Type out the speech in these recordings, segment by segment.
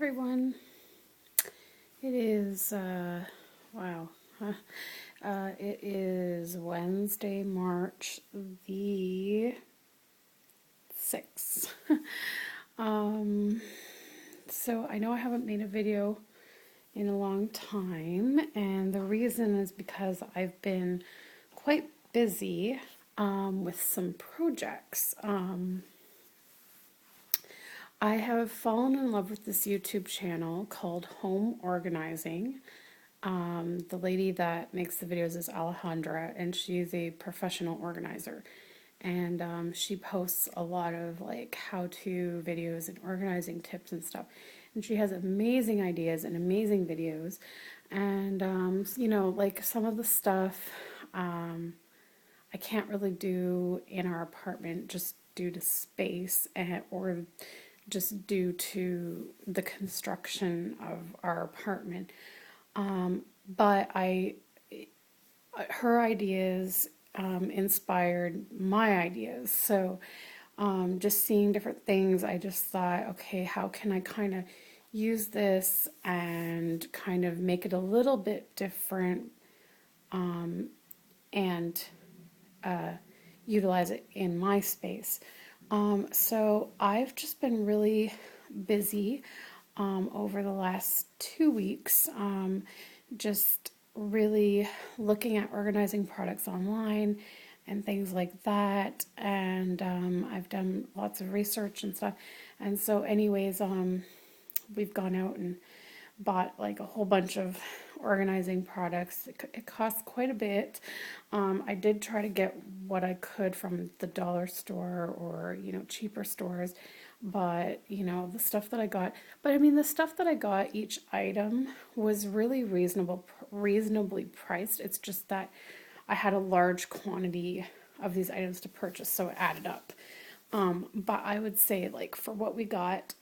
everyone. It is, wow. It is Wednesday, March the 6th. So I know I haven't made a video in a long time, and the reason is because I've been quite busy with some projects. I have fallen in love with this YouTube channel called Home Organizing. The lady that makes the videos is Alejandra, and she's a professional organizer. And she posts a lot of like how-to videos and organizing tips and stuff. And she has amazing ideas and amazing videos. And, like some of the stuff I can't really do in our apartment just due to space or just due to the construction of our apartment. But her ideas inspired my ideas. So just seeing different things, I just thought, okay, how can I kind of use this and kind of make it a little bit different and utilize it in my space. So I've just been really busy over the last 2 weeks, just really looking at organizing products online and things like that. And I've done lots of research and stuff. And so anyways, we've gone out and bought like a whole bunch of organizing products. It costs quite a bit. I did try to get what I could from the dollar store or, cheaper stores, but, the stuff that I got, the stuff that I got, each item was really reasonably priced. It's just that I had a large quantity of these items to purchase, so it added up. But I would say, like, for what we got,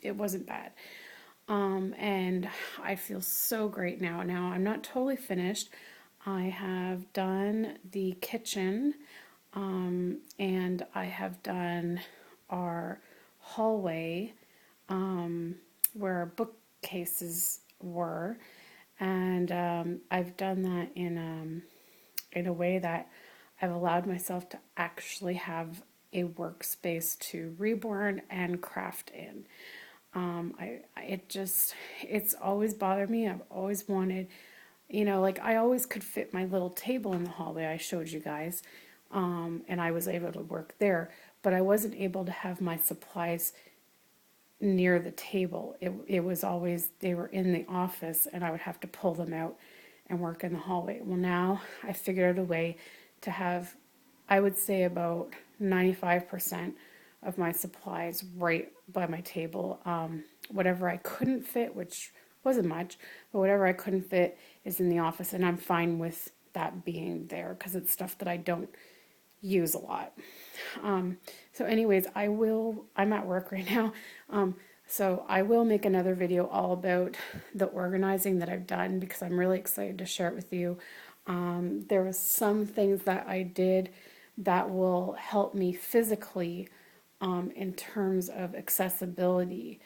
it wasn't bad. And I feel so great now. Now, I'm not totally finished. I have done the kitchen, and I have done our hallway, where our bookcases were. And I've done that in a way that I've allowed myself to actually have a workspace to reborn and craft in. It's always bothered me. I've always wanted, I always could fit my little table in the hallway I showed you guys, and I was able to work there, but I wasn't able to have my supplies near the table. It was always, they were in the office and I would have to pull them out and work in the hallway. Well, now I figured out a way to have, I would say about 95% of my supplies right by my table. Whatever I couldn't fit, which wasn't much, but whatever I couldn't fit is in the office, and I'm fine with that being there because it's stuff that I don't use a lot. So anyways, I'm at work right now, so I will make another video all about the organizing that I've done because I'm really excited to share it with you. There was some things that I did that will help me physically in terms of accessibility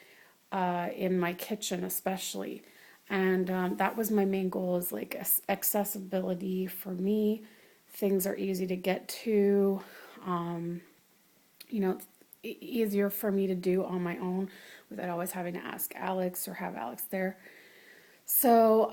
in my kitchen especially. And that was my main goal, is like accessibility for me. Things are easy to get to, easier for me to do on my own without always having to ask Alex or have Alex there. So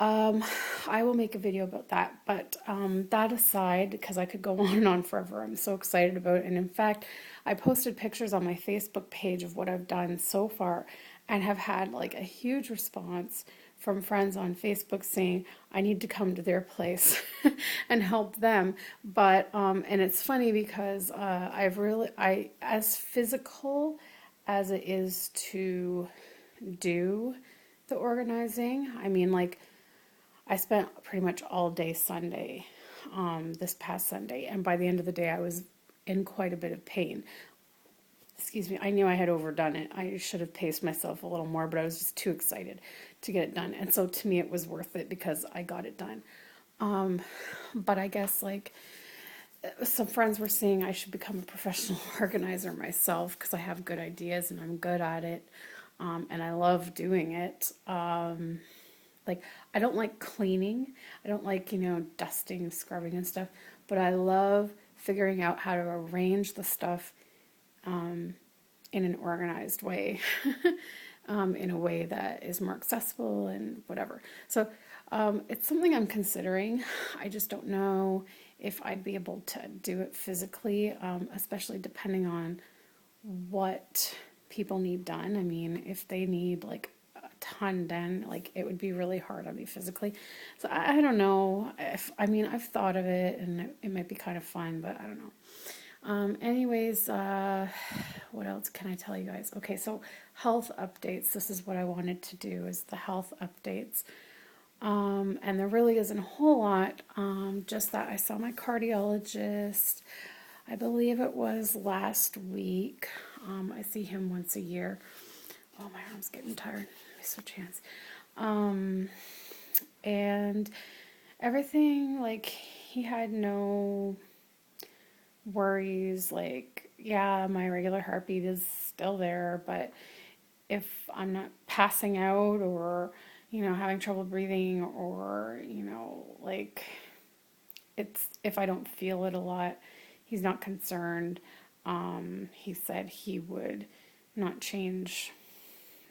I will make a video about that, but that aside, because I could go on and on forever, I'm so excited about it. And in fact, I posted pictures on my Facebook page of what I've done so far and have had like a huge response from friends on Facebook saying I need to come to their place and help them. But and it's funny because as physical as it is to do the organizing, I spent pretty much all day Sunday, this past Sunday, and by the end of the day I was in quite a bit of pain. Excuse me, I knew I had overdone it. I should have paced myself a little more, but I was just too excited to get it done. And so to me it was worth it because I got it done. But I guess some friends were saying I should become a professional organizer myself because I have good ideas and I'm good at it. and I love doing it. Like, I don't like cleaning. I don't like, dusting, scrubbing and stuff, but I love figuring out how to arrange the stuff in an organized way, in a way that is more accessible and whatever. So it's something I'm considering. I just don't know if I'd be able to do it physically, especially depending on what people need done. I mean, if they need like a ton done, like it would be really hard on me physically. So I don't know if, I mean, I've thought of it and it might be kind of fun, but I don't know. Anyways, what else can I tell you guys? Okay, so health updates. This is what I wanted to do, is the health updates. And there really isn't a whole lot. Just that I saw my cardiologist. I believe it was last week. I see him once a year. Oh, my arm's getting tired. Let me switch hands. And everything, like, he had no worries. Like, yeah, my regular heartbeat is still there, but if I'm not passing out or, having trouble breathing or, like, it's, if I don't feel it a lot, he's not concerned. He said he would not change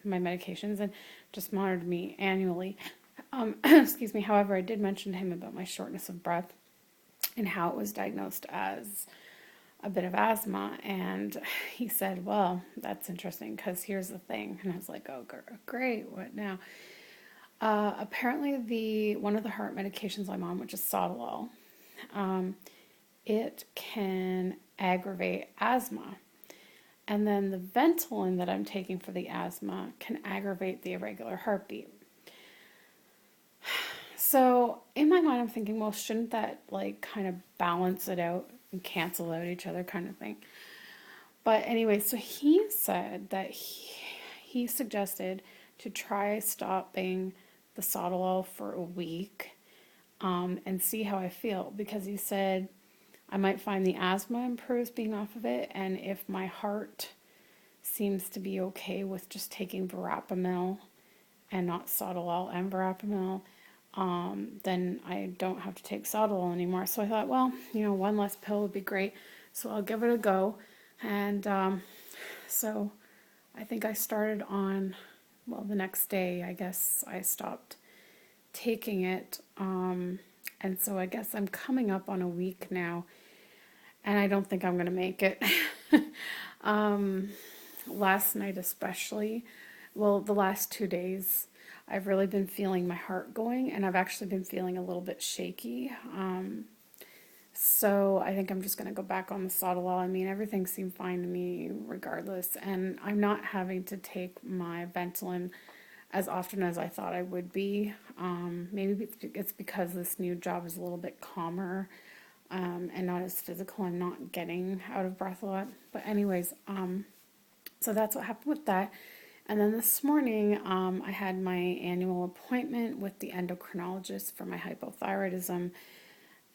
my medications and just monitored me annually. Excuse me. However, I did mention to him about my shortness of breath and how it was diagnosed as a bit of asthma. And he said, well, that's interesting because here's the thing. And I was like, oh, great. What now? Apparently one of the heart medications I'm on, which is Sotalol, it can aggravate asthma. And then the Ventolin that I'm taking for the asthma can aggravate the irregular heartbeat. So in my mind, I'm thinking, well, shouldn't that like kind of balance it out and cancel out each other kind of thing? But anyway, so he said that he suggested to try stopping the Sotalol for a week and see how I feel, because he said I might find the asthma improves being off of it, and if my heart seems to be okay with just taking verapamil and not Sotalol and verapamil, then I don't have to take Sotalol anymore. So I thought, well, one less pill would be great. So I'll give it a go. And so I think I started on, well, the next day, I guess I stopped taking it. And so I guess I'm coming up on a week now, and I don't think I'm going to make it. Last night especially, well, the last 2 days, I've really been feeling my heart going, and I've actually been feeling a little bit shaky. So I think I'm just going to go back on the Sotalol. I mean, everything seemed fine to me regardless, and I'm not having to take my Ventolin as often as I thought I would be. Maybe it's because this new job is a little bit calmer and not as physical. I'm not getting out of breath a lot. But anyways, so that's what happened with that. And then this morning, I had my annual appointment with the endocrinologist for my hypothyroidism.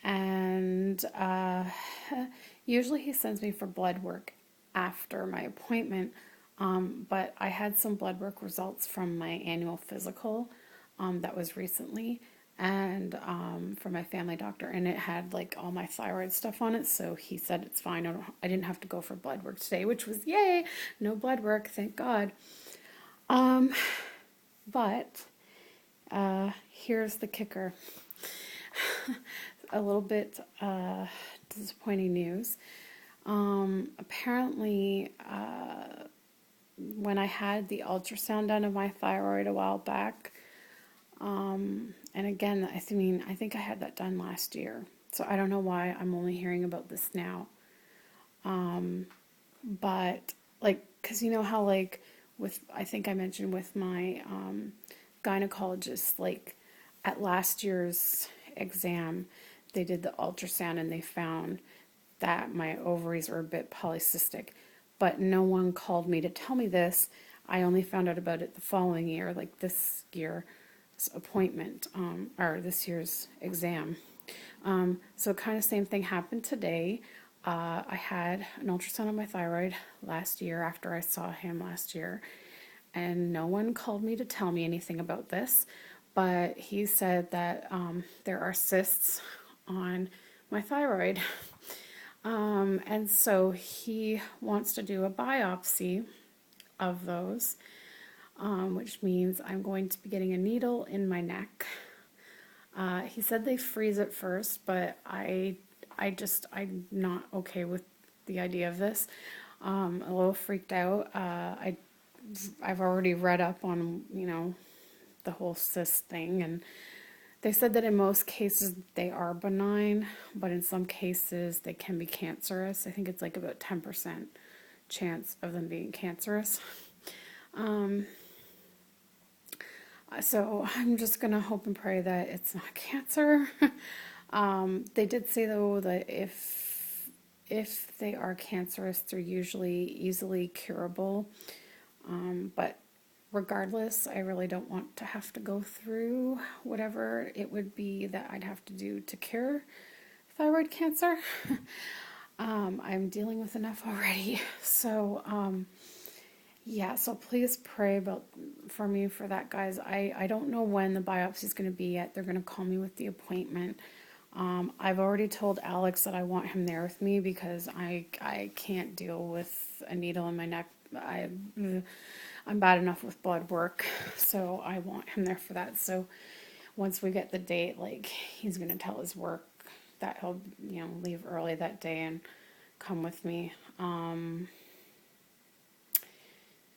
And usually he sends me for blood work after my appointment. But I had some blood work results from my annual physical that was recently, and from my family doctor, and it had like all my thyroid stuff on it, so he said it's fine. I didn't have to go for blood work today, which was yay, no blood work, thank God. But here's the kicker. A little bit disappointing news. Apparently, when I had the ultrasound done of my thyroid a while back, and again, I think I had that done last year, so I don't know why I'm only hearing about this now. But like, because you know how like I think I mentioned with my gynecologist, like at last year's exam, they did the ultrasound and they found that my ovaries were a bit polycystic, but no one called me to tell me this. I only found out about it the following year, like this year's appointment, or this year's exam. So kind of same thing happened today. I had an ultrasound on my thyroid last year after I saw him last year, and no one called me to tell me anything about this, but he said that there are cysts on my thyroid. And so he wants to do a biopsy of those, which means I'm going to be getting a needle in my neck. He said they freeze it first, but I'm not okay with the idea of this. A little freaked out. I've already read up on, the whole cyst thing, and they said that in most cases they are benign, but in some cases they can be cancerous. I think it's like about 10% chance of them being cancerous. So I'm just gonna hope and pray that it's not cancer. They did say though that if they are cancerous, they're usually easily curable. But regardless, I really don't want to have to go through whatever it would be that I'd have to do to cure thyroid cancer. I'm dealing with enough already. So, yeah, so please pray for me for that, guys. I don't know when the biopsy is going to be yet. They're going to call me with the appointment. I've already told Alex that I want him there with me because I can't deal with a needle in my neck. I'm bad enough with blood work, so I want him there for that. So once we get the date, like, he's going to tell his work that he'll, leave early that day and come with me.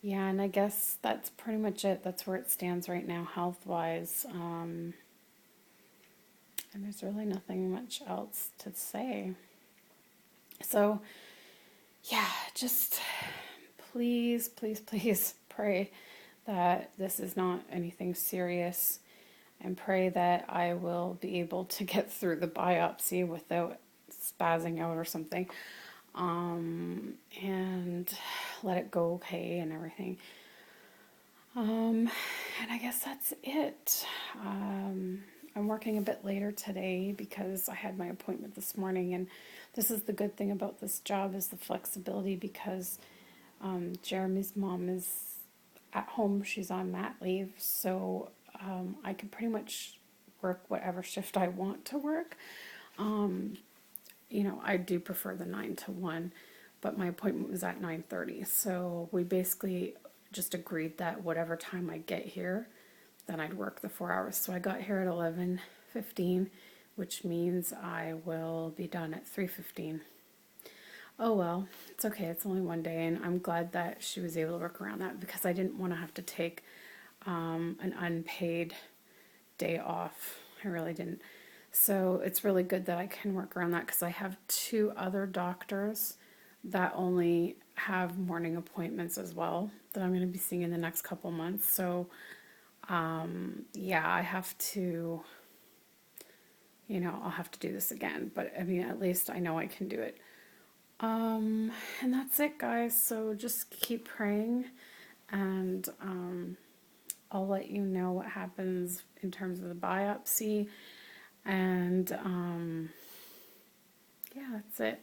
Yeah, and I guess that's pretty much it. That's where it stands right now, health-wise. And there's really nothing much else to say. So, yeah, just please, please, please pray that this is not anything serious, and pray that I will be able to get through the biopsy without spazzing out or something. And let it go okay and everything. And I guess that's it. I'm working a bit later today because I had my appointment this morning, and this is the good thing about this job is the flexibility because Jeremy's mom is at home. She's on mat leave, so I can pretty much work whatever shift I want to work. I do prefer the 9 to 1, but my appointment was at 9:30. So we basically just agreed that whatever time I get here, then I'd work the 4 hours. So I got here at 11:15, which means I will be done at 3:15. Oh well, it's okay. It's only one day, and I'm glad that she was able to work around that because I didn't want to have to take an unpaid day off. I really didn't. So it's really good that I can work around that because I have 2 other doctors that only have morning appointments as well that I'm going to be seeing in the next couple months. So, yeah, I have to, I'll have to do this again. But I mean, at least I know I can do it. And that's it, guys. So just keep praying, and I'll let you know what happens in terms of the biopsy. And yeah, that's it.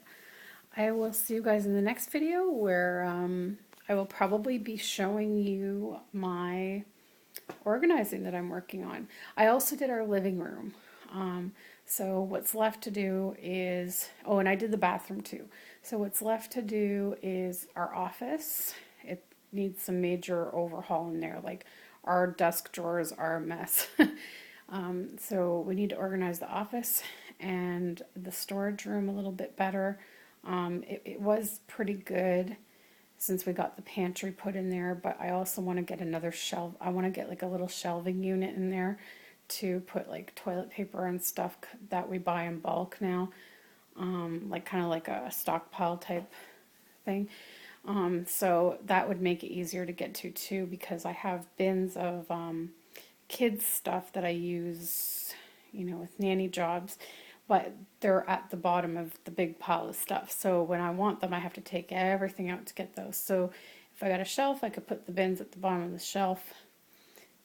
I will see you guys in the next video where I will probably be showing you my organizing that I'm working on. I also did our living room. So what's left to do is, oh, and I did the bathroom too. So what's left to do is our office. It needs some major overhaul in there. Like our desk drawers are a mess. So we need to organize the office and the storage room a little bit better. It was pretty good since we got the pantry put in there, but I also want to get another shelf. I want to get like a little shelving unit in there to put like toilet paper and stuff that we buy in bulk now, like kind of like a stockpile type thing. So that would make it easier to get to too, because I have bins of kids stuff that I use, with nanny jobs, but they're at the bottom of the big pile of stuff. So when I want them, I have to take everything out to get those. So if I got a shelf, I could put the bins at the bottom of the shelf,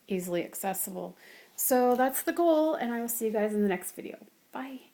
easily accessible. So that's the goal, and I will see you guys in the next video. Bye.